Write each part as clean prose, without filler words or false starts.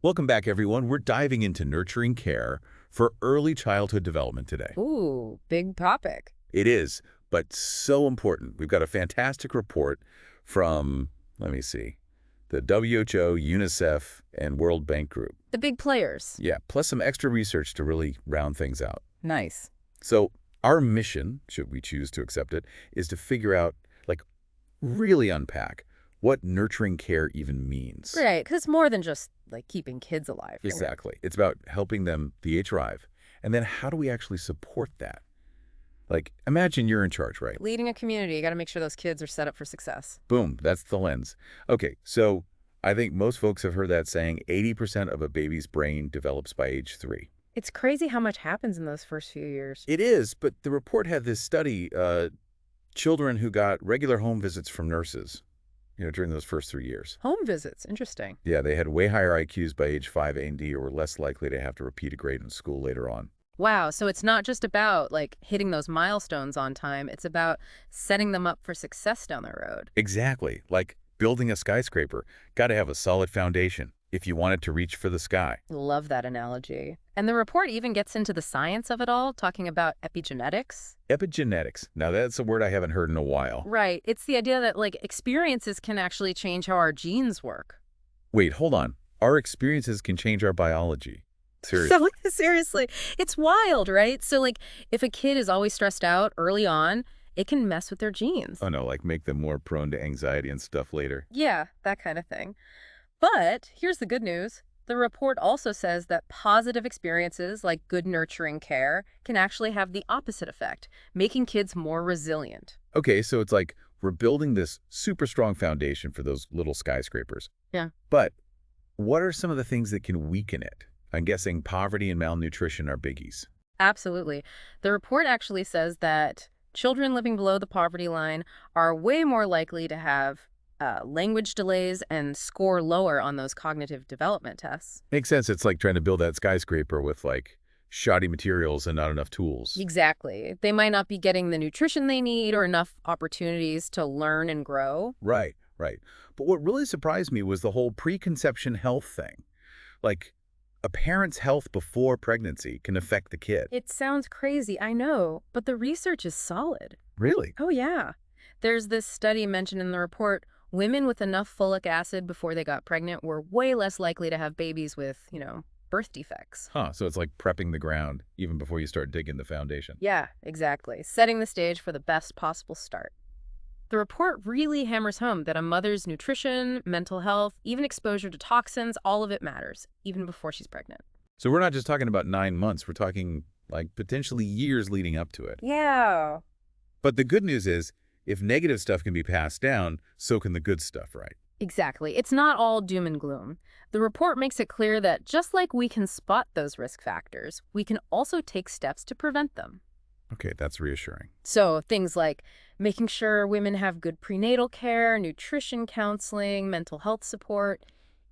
Welcome back, everyone. We're diving into nurturing care for early childhood development today. Ooh, big topic. It is, but so important. We've got a fantastic report from, let me see, the WHO, UNICEF, and World Bank Group. The big players. Yeah, plus some extra research to really round things out. Nice. So our mission, should we choose to accept it, is to figure out, really unpack what nurturing care even means. Right, because it's more than just like keeping kids alive. Right? Exactly. It's about helping them thrive. And then how do we actually support that? Imagine you're in charge, right? Leading a community, you got to make sure those kids are set up for success. Boom, that's the lens. Okay, so I think most folks have heard that saying 80% of a baby's brain develops by age 3. It's crazy how much happens in those first few years. It is, but the report had this study, children who got regular home visits from nurses, during those first 3 years. Home visits, interesting. Yeah, they had way higher IQs by age 5 A&D or were less likely to have to repeat a grade in school later on. Wow, so it's not just about like hitting those milestones on time, it's about setting them up for success down the road. Exactly. Like building a skyscraper. Got to have a solid foundation if you want it to reach for the sky. Love that analogy. And the report even gets into the science of it all, talking about epigenetics. Epigenetics. Now, that's a word I haven't heard in a while. Right. It's the idea that like experiences can actually change how our genes work. Wait, hold on. Our experiences can change our biology. Seriously. So seriously, it's wild, right? So like if a kid is always stressed out early on, it can mess with their genes. Oh, no, make them more prone to anxiety and stuff later. Yeah, that kind of thing. But here's the good news. The report also says that positive experiences like good nurturing care can actually have the opposite effect, making kids more resilient. Okay, so it's like we're building this super strong foundation for those little skyscrapers. Yeah. But what are some of the things that can weaken it? I'm guessing poverty and malnutrition are biggies. Absolutely. The report actually says that children living below the poverty line are way more likely to have language delays and score lower on those cognitive development tests. Makes sense. It's like trying to build that skyscraper with shoddy materials and not enough tools. Exactly. They might not be getting the nutrition they need or enough opportunities to learn and grow. Right, right. But what really surprised me was the whole preconception health thing. Like, a parent's health before pregnancy can affect the kid. It sounds crazy, I know, but the research is solid. Really? Oh, yeah. There's this study mentioned in the report. Women with enough folic acid before they got pregnant were way less likely to have babies with, birth defects. Huh, so it's like prepping the ground even before you start digging the foundation. Yeah, exactly. Setting the stage for the best possible start. The report really hammers home that a mother's nutrition, mental health, even exposure to toxins, all of it matters, even before she's pregnant. So we're not just talking about 9 months, we're talking potentially years leading up to it. Yeah. But the good news is, if negative stuff can be passed down, so can the good stuff, right? Exactly. It's not all doom and gloom. The report makes it clear that just like we can spot those risk factors, we can also take steps to prevent them. Okay, that's reassuring. So things like making sure women have good prenatal care, nutrition counseling, mental health support,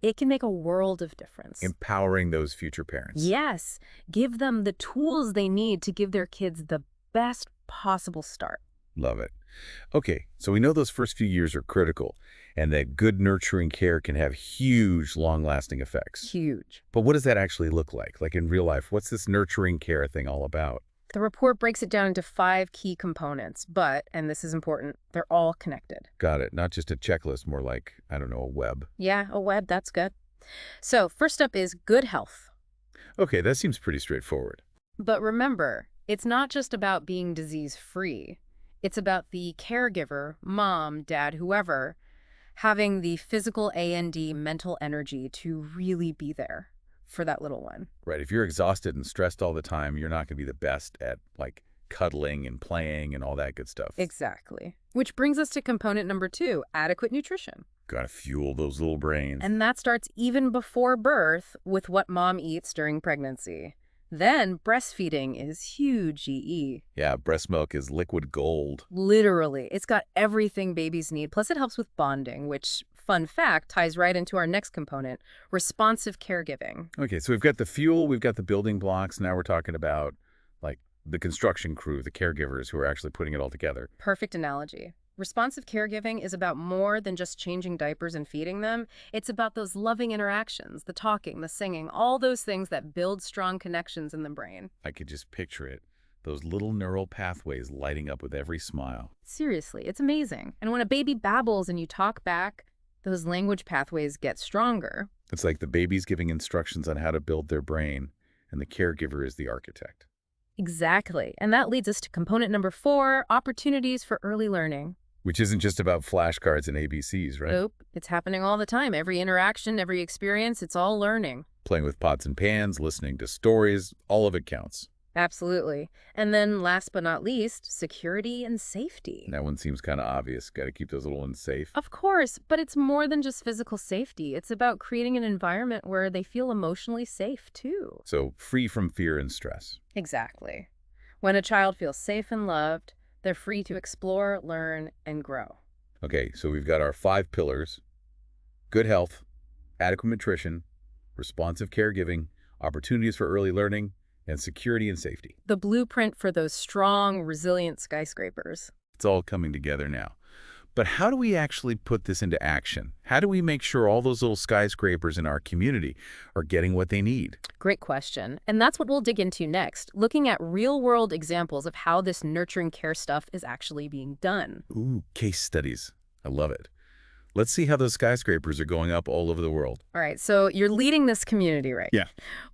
it can make a world of difference. Empowering those future parents. Yes. Give them the tools they need to give their kids the best possible start. Love it. Okay, so we know those first few years are critical and that good nurturing care can have huge, long-lasting effects. Huge. But what does that actually look like? Like in real life, what's this nurturing care thing all about? The report breaks it down into 5 key components, but, and this is important, they're all connected. Got it. Not just a checklist, more like, I don't know, a web. Yeah, a web, that's good. So first up is good health. Okay, that seems pretty straightforward. But remember, it's not just about being disease-free. It's about the caregiver, mom, dad, whoever, having the physical A&D mental energy to really be there for that little one. Right. If you're exhausted and stressed all the time, you're not going to be the best at cuddling and playing and all that good stuff. Exactly. Which brings us to component number 2, adequate nutrition. Gotta fuel those little brains. And that starts even before birth with what mom eats during pregnancy. Then breastfeeding is huge, EE. Yeah, breast milk is liquid gold. Literally. It's got everything babies need. Plus it helps with bonding, which, fun fact, ties right into our next component, responsive caregiving. Okay, so we've got the fuel, we've got the building blocks. Now we're talking about the construction crew, the caregivers who are actually putting it all together. Perfect analogy. Responsive caregiving is about more than just changing diapers and feeding them. It's about those loving interactions, the talking, the singing, all those things that build strong connections in the brain. I could just picture it. Those little neural pathways lighting up with every smile. Seriously, it's amazing. And when a baby babbles and you talk back, those language pathways get stronger. It's like the baby's giving instructions on how to build their brain, and the caregiver is the architect. Exactly. And that leads us to component number 4, opportunities for early learning. Which isn't just about flashcards and ABCs, right? Nope. It's happening all the time. Every interaction, every experience, it's all learning. Playing with pots and pans, listening to stories, all of it counts. Absolutely. And then last but not least, security and safety. That one seems kind of obvious. Got to keep those little ones safe. Of course, but it's more than just physical safety. It's about creating an environment where they feel emotionally safe, too. So free from fear and stress. Exactly. When a child feels safe and loved, they're free to explore, learn, and grow. Okay, so we've got our 5 pillars: good health, adequate nutrition, responsive caregiving, opportunities for early learning, and security and safety. The blueprint for those strong, resilient skyscrapers. It's all coming together now. But how do we actually put this into action? How do we make sure all those little skyscrapers in our community are getting what they need? Great question. And that's what we'll dig into next, looking at real-world examples of how this nurturing care stuff is actually being done. Ooh, case studies. I love it. Let's see how those skyscrapers are going up all over the world. All right, so you're leading this community, right? Yeah.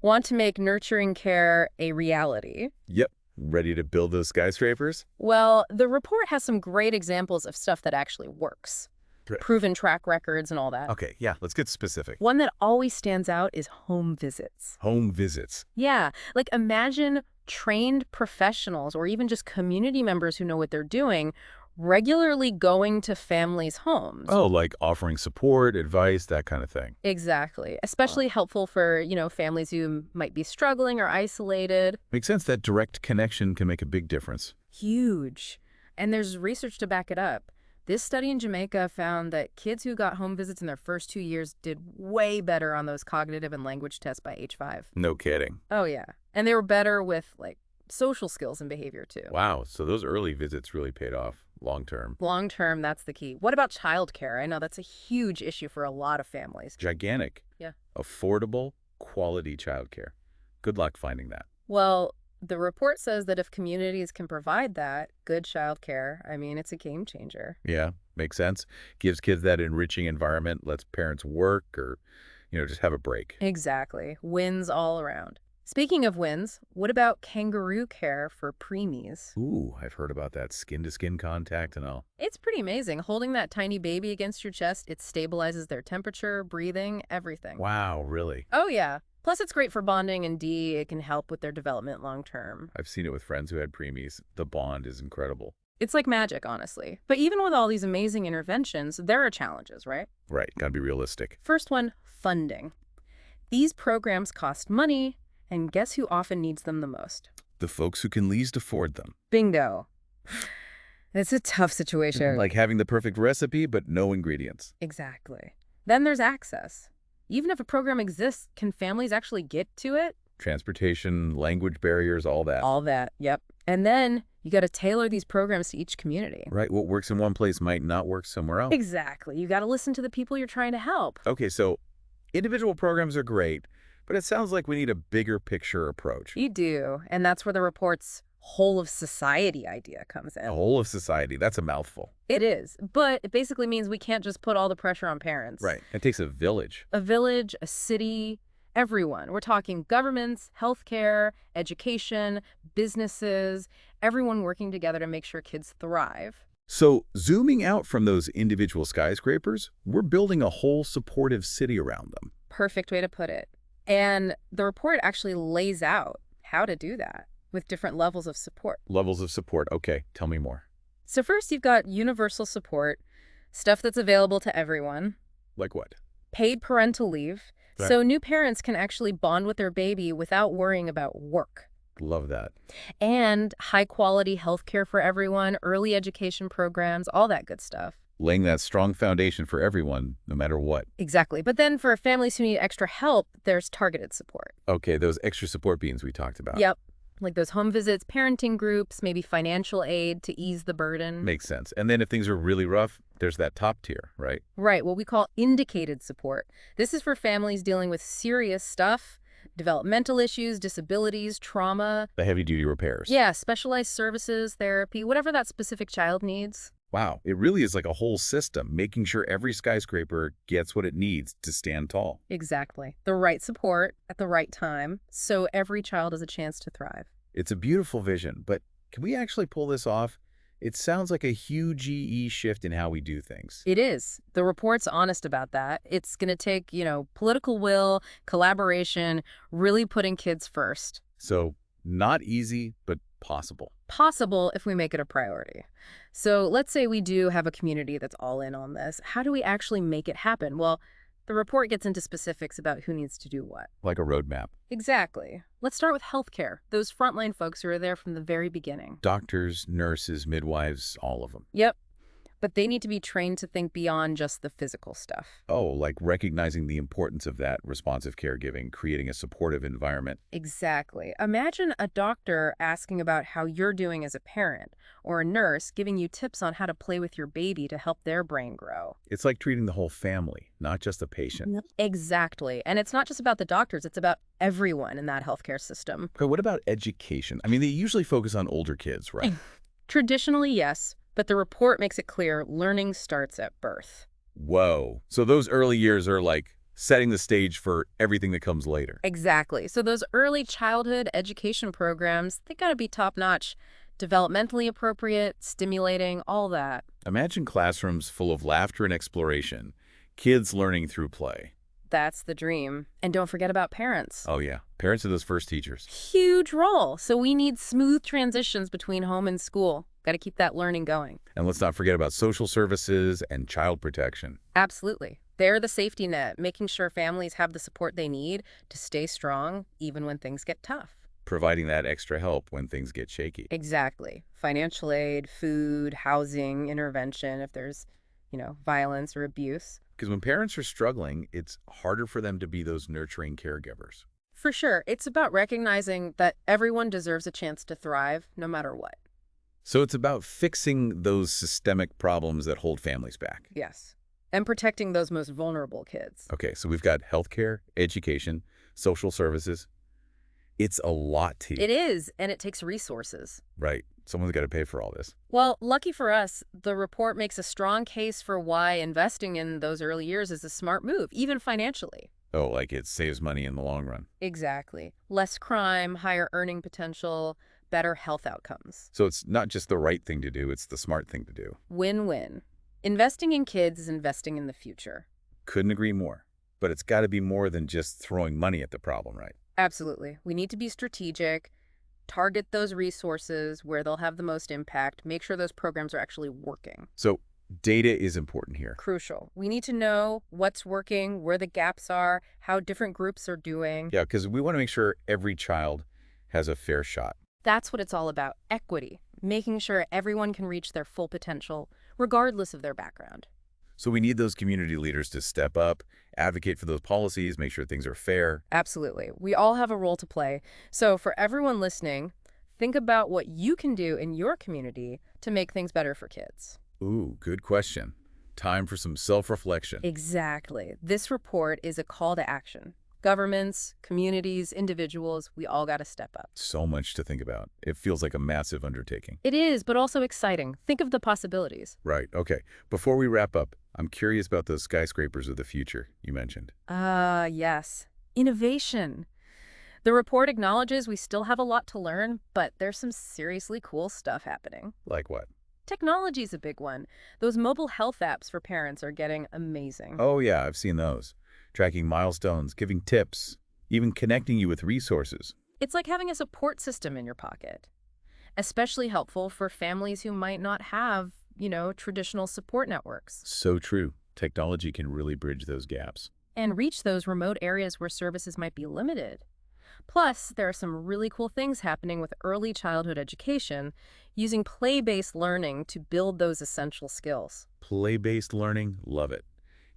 Want to make nurturing care a reality? Yep. Ready to build those skyscrapers? Well, the report has some great examples of stuff that actually works. Right. Proven track records and all that. Okay, yeah, let's get specific. One that always stands out is home visits. Home visits. Yeah, like imagine trained professionals or even just community members who know what they're doing regularly going to families' homes. Oh, like offering support, advice, that kind of thing. Exactly. Especially helpful for, families who might be struggling or isolated. Makes sense that direct connection can make a big difference. Huge. And there's research to back it up. This study in Jamaica found that kids who got home visits in their first 2 years did way better on those cognitive and language tests by age 5. No kidding. Oh, yeah. And they were better with, social skills and behavior, too. Wow, so those early visits really paid off long term. Long term, that's the key. What about childcare? I know that's a huge issue for a lot of families. Gigantic. Yeah. Affordable, quality childcare. Good luck finding that. Well, the report says that if communities can provide that, good childcare, it's a game changer. Yeah, makes sense. Gives kids that enriching environment, lets parents work or, just have a break. Exactly. Wins all around. Speaking of wins, what about kangaroo care for preemies? Ooh, I've heard about that skin-to-skin contact and all. It's pretty amazing. Holding that tiny baby against your chest, it stabilizes their temperature, breathing, everything. Wow, really? Oh, yeah. Plus, it's great for bonding, and it can help with their development long term. I've seen it with friends who had preemies. The bond is incredible. It's like magic, honestly. But even with all these amazing interventions, there are challenges, right? Right, gotta be realistic. First one, funding. These programs cost money, and guess who often needs them the most? The folks who can least afford them. Bingo. It's a tough situation. Like having the perfect recipe, but no ingredients. Exactly. Then there's access. Even if a program exists, can families actually get to it? Transportation, language barriers, all that. All that, yep. And then you got to tailor these programs to each community. Right, what works in one place might not work somewhere else. Exactly. You got to listen to the people you're trying to help. Okay, so individual programs are great, but it sounds like we need a bigger picture approach. You do, and that's where the report's whole of society idea comes in. A whole of society, that's a mouthful. It is, but it basically means we can't just put all the pressure on parents. Right, it takes a village. A village, a city, everyone. We're talking governments, healthcare, education, businesses, everyone working together to make sure kids thrive. So zooming out from those individual skyscrapers, we're building a whole supportive city around them. Perfect way to put it. And the report actually lays out how to do that with different levels of support. Levels of support. Okay, tell me more. So first, you've got universal support, stuff that's available to everyone. Like what? Paid parental leave. Right. So new parents can actually bond with their baby without worrying about work. Love that. And high-quality healthcare for everyone, early education programs, all that good stuff. Laying that strong foundation for everyone, no matter what. Exactly. But then for families who need extra help, there's targeted support. Okay, those extra support beams we talked about. Yep. Like those home visits, parenting groups, maybe financial aid to ease the burden. Makes sense. And then if things are really rough, there's that top tier, right? Right, what we call indicated support. This is for families dealing with serious stuff, developmental issues, disabilities, trauma. The heavy-duty repairs. Yeah, specialized services, therapy, whatever that specific child needs. Wow, it really is like a whole system, making sure every skyscraper gets what it needs to stand tall. Exactly. The right support at the right time, so every child has a chance to thrive. It's a beautiful vision, but can we actually pull this off? It sounds like a huge GE shift in how we do things. It is. The report's honest about that. It's going to take, political will, collaboration, really putting kids first. So, not easy, but possible. Possible if we make it a priority. So let's say we do have a community that's all in on this. How do we actually make it happen? Well, the report gets into specifics about who needs to do what. Like a roadmap. Exactly. Let's start with healthcare, those frontline folks who are there from the very beginning. Doctors, nurses, midwives, all of them. Yep. But they need to be trained to think beyond just the physical stuff. Oh, like recognizing the importance of that responsive caregiving, creating a supportive environment. Exactly. Imagine a doctor asking about how you're doing as a parent, or a nurse giving you tips on how to play with your baby to help their brain grow. It's like treating the whole family, not just the patient. Yep. Exactly. And it's not just about the doctors, it's about everyone in that healthcare system. Okay, what about education? I mean, they usually focus on older kids, right? Traditionally, yes, but the report makes it clear learning starts at birth. Whoa. So those early years are like setting the stage for everything that comes later. Exactly. So those early childhood education programs, they gotta be top-notch, developmentally appropriate, stimulating, all that. Imagine classrooms full of laughter and exploration, kids learning through play. That's the dream. And don't forget about parents. Oh yeah, parents are those first teachers. Huge role. So we need smooth transitions between home and school. Got to keep that learning going. And let's not forget about social services and child protection. Absolutely. They're the safety net, making sure families have the support they need to stay strong even when things get tough. Providing that extra help when things get shaky. Exactly. Financial aid, food, housing, intervention if there's, violence or abuse. Because when parents are struggling, it's harder for them to be those nurturing caregivers. For sure. It's about recognizing that everyone deserves a chance to thrive no matter what. So it's about fixing those systemic problems that hold families back. Yes. And protecting those most vulnerable kids. Okay, so we've got healthcare, education, social services. It's a lot to It is, and it takes resources. Right. Someone's got to pay for all this. Well, lucky for us, the report makes a strong case for why investing in those early years is a smart move, even financially. Oh, like it saves money in the long run. Exactly. Less crime, higher earning potential, better health outcomes. So it's not just the right thing to do, it's the smart thing to do. Win-win. Investing in kids is investing in the future. Couldn't agree more. But it's got to be more than just throwing money at the problem, right? Absolutely. We need to be strategic, target those resources where they'll have the most impact, make sure those programs are actually working. So data is important here. Crucial. We need to know what's working, where the gaps are, how different groups are doing. Yeah, because we want to make sure every child has a fair shot. That's what it's all about, equity, making sure everyone can reach their full potential, regardless of their background. So we need those community leaders to step up, advocate for those policies, make sure things are fair. Absolutely. We all have a role to play. So for everyone listening, think about what you can do in your community to make things better for kids. Ooh, good question. Time for some self-reflection. Exactly. This report is a call to action. Governments, communities, individuals, we all got to step up. So much to think about. It feels like a massive undertaking. It is, but also exciting. Think of the possibilities. Right. Okay. Before we wrap up, I'm curious about those skyscrapers of the future you mentioned. Yes. Innovation. The report acknowledges we still have a lot to learn, but there's some seriously cool stuff happening. Like what? Technology's a big one. Those mobile health apps for parents are getting amazing. Oh, yeah, I've seen those. Tracking milestones, giving tips, even connecting you with resources. It's like having a support system in your pocket. Especially helpful for families who might not have, traditional support networks. So true. Technology can really bridge those gaps. And reach those remote areas where services might be limited. Plus, there are some really cool things happening with early childhood education, using play-based learning to build those essential skills. Play-based learning, love it.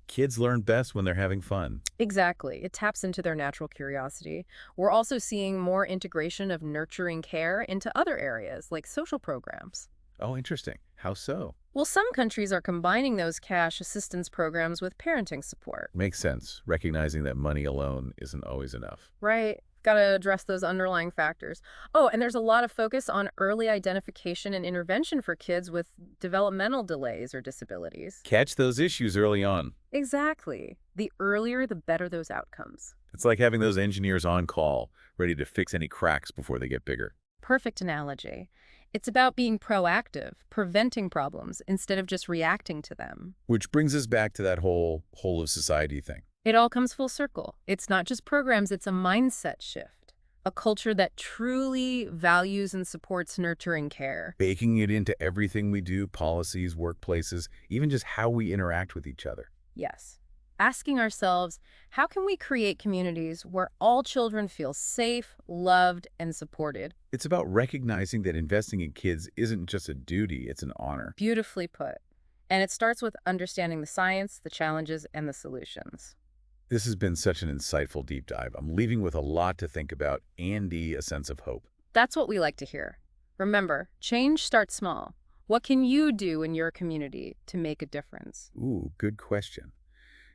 Kids learn best when they're having fun. Exactly. It taps into their natural curiosity. We're also seeing more integration of nurturing care into other areas, like social programs. Oh, interesting. How so? Well, some countries are combining those cash assistance programs with parenting support. Makes sense, recognizing that money alone isn't always enough. Right. Got to address those underlying factors. Oh, and there's a lot of focus on early identification and intervention for kids with developmental delays or disabilities. Catch those issues early on. Exactly. The earlier, the better those outcomes. It's like having those engineers on call, ready to fix any cracks before they get bigger. Perfect analogy. It's about being proactive, preventing problems instead of just reacting to them. Which brings us back to that whole of society thing. It all comes full circle. It's not just programs, it's a mindset shift. A culture that truly values and supports nurturing care. Baking it into everything we do, policies, workplaces, even just how we interact with each other. Yes. Asking ourselves, how can we create communities where all children feel safe, loved, and supported? It's about recognizing that investing in kids isn't just a duty, it's an honor. Beautifully put. And it starts with understanding the science, the challenges, and the solutions. This has been such an insightful deep dive. I'm leaving with a lot to think about and a sense of hope. That's what we like to hear. Remember, change starts small. What can you do in your community to make a difference? Ooh, good question.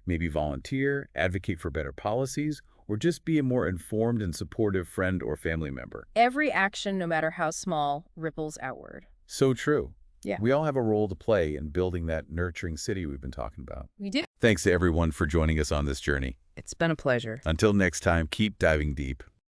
Maybe volunteer, advocate for better policies, or just be a more informed and supportive friend or family member. Every action, no matter how small, ripples outward. So true. Yeah. We all have a role to play in building that nurturing city we've been talking about. We do. Thanks to everyone for joining us on this journey. It's been a pleasure. Until next time, keep diving deep.